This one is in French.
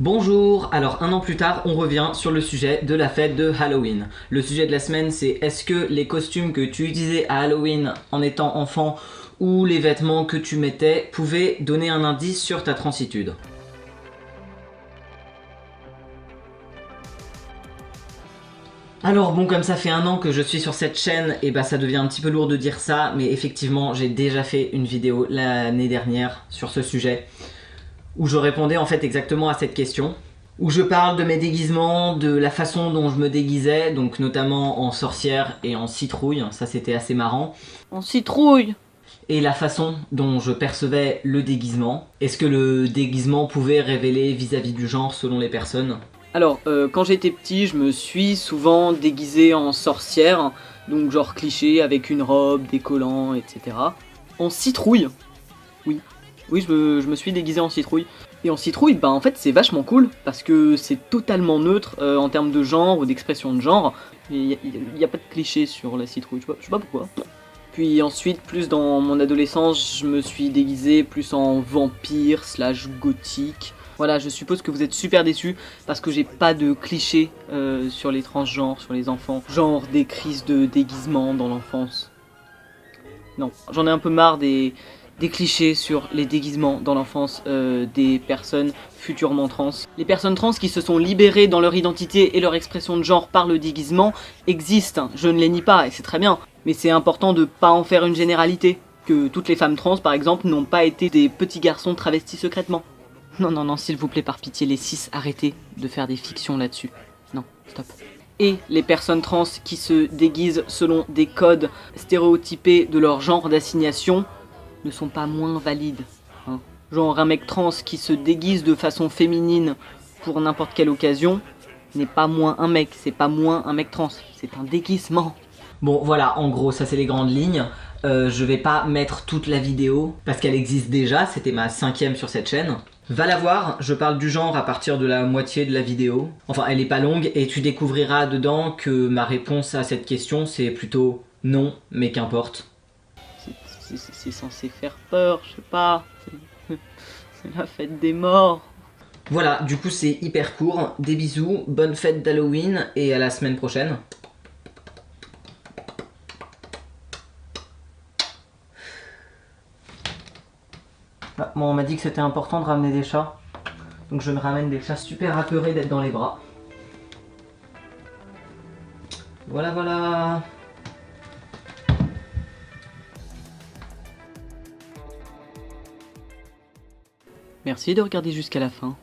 Bonjour, alors un an plus tard, on revient sur le sujet de la fête de Halloween. Le sujet de la semaine, c'est est-ce que les costumes que tu utilisais à Halloween en étant enfant ou les vêtements que tu mettais pouvaient donner un indice sur ta transitude. Alors bon, comme ça fait un an que je suis sur cette chaîne, et bah ça devient un petit peu lourd de dire ça, mais effectivement j'ai déjà fait une vidéo l'année dernière sur ce sujet, où je répondais en fait exactement à cette question, où je parle de mes déguisements, de la façon dont je me déguisais, donc notamment en sorcière et en citrouille, ça c'était assez marrant, On citrouille. et la façon dont je percevais le déguisement. Est-ce que le déguisement pouvait révéler vis-à-vis du genre selon les personnes? Alors, quand j'étais petit, je me suis souvent déguisé en sorcière, donc genre cliché avec une robe, des collants, etc. En citrouille, oui. Oui, je me suis déguisé en citrouille. Et en citrouille, bah en fait c'est vachement cool, parce que c'est totalement neutre en termes de genre ou d'expression de genre. Il n'y a pas de cliché sur la citrouille, je sais pas pourquoi. Puis ensuite, plus dans mon adolescence, je me suis déguisé plus en vampire slash gothique. Voilà, je suppose que vous êtes super déçus parce que j'ai pas de clichés sur les transgenres, sur les enfants. Genre des crises de déguisement dans l'enfance. Non, j'en ai un peu marre des clichés sur les déguisements dans l'enfance des personnes futurement trans. Les personnes trans qui se sont libérées dans leur identité et leur expression de genre par le déguisement existent, je ne les nie pas et c'est très bien. Mais c'est important de pas en faire une généralité. Que toutes les femmes trans par exemple n'ont pas été des petits garçons travestis secrètement. Non, non, non, s'il vous plaît, par pitié, les cis, arrêtez de faire des fictions là-dessus. Non, stop. Et les personnes trans qui se déguisent selon des codes stéréotypés de leur genre d'assignation ne sont pas moins valides. Hein. Genre un mec trans qui se déguise de façon féminine pour n'importe quelle occasion n'est pas moins un mec, c'est pas moins un mec trans, c'est un déguisement. Bon voilà, en gros ça c'est les grandes lignes. Je vais pas mettre toute la vidéo parce qu'elle existe déjà, c'était ma 5e sur cette chaîne. Va la voir, je parle du genre à partir de la moitié de la vidéo. Enfin elle est pas longue et tu découvriras dedans que ma réponse à cette question c'est plutôt non, mais qu'importe. C'est censé faire peur, je sais pas. C'est la fête des morts. Voilà, du coup c'est hyper court. Des bisous, bonne fête d'Halloween et à la semaine prochaine. Ah, bon, on m'a dit que c'était important de ramener des chats. Donc je me ramène des chats super apeurés d'être dans les bras. Voilà, voilà. Merci de regarder jusqu'à la fin.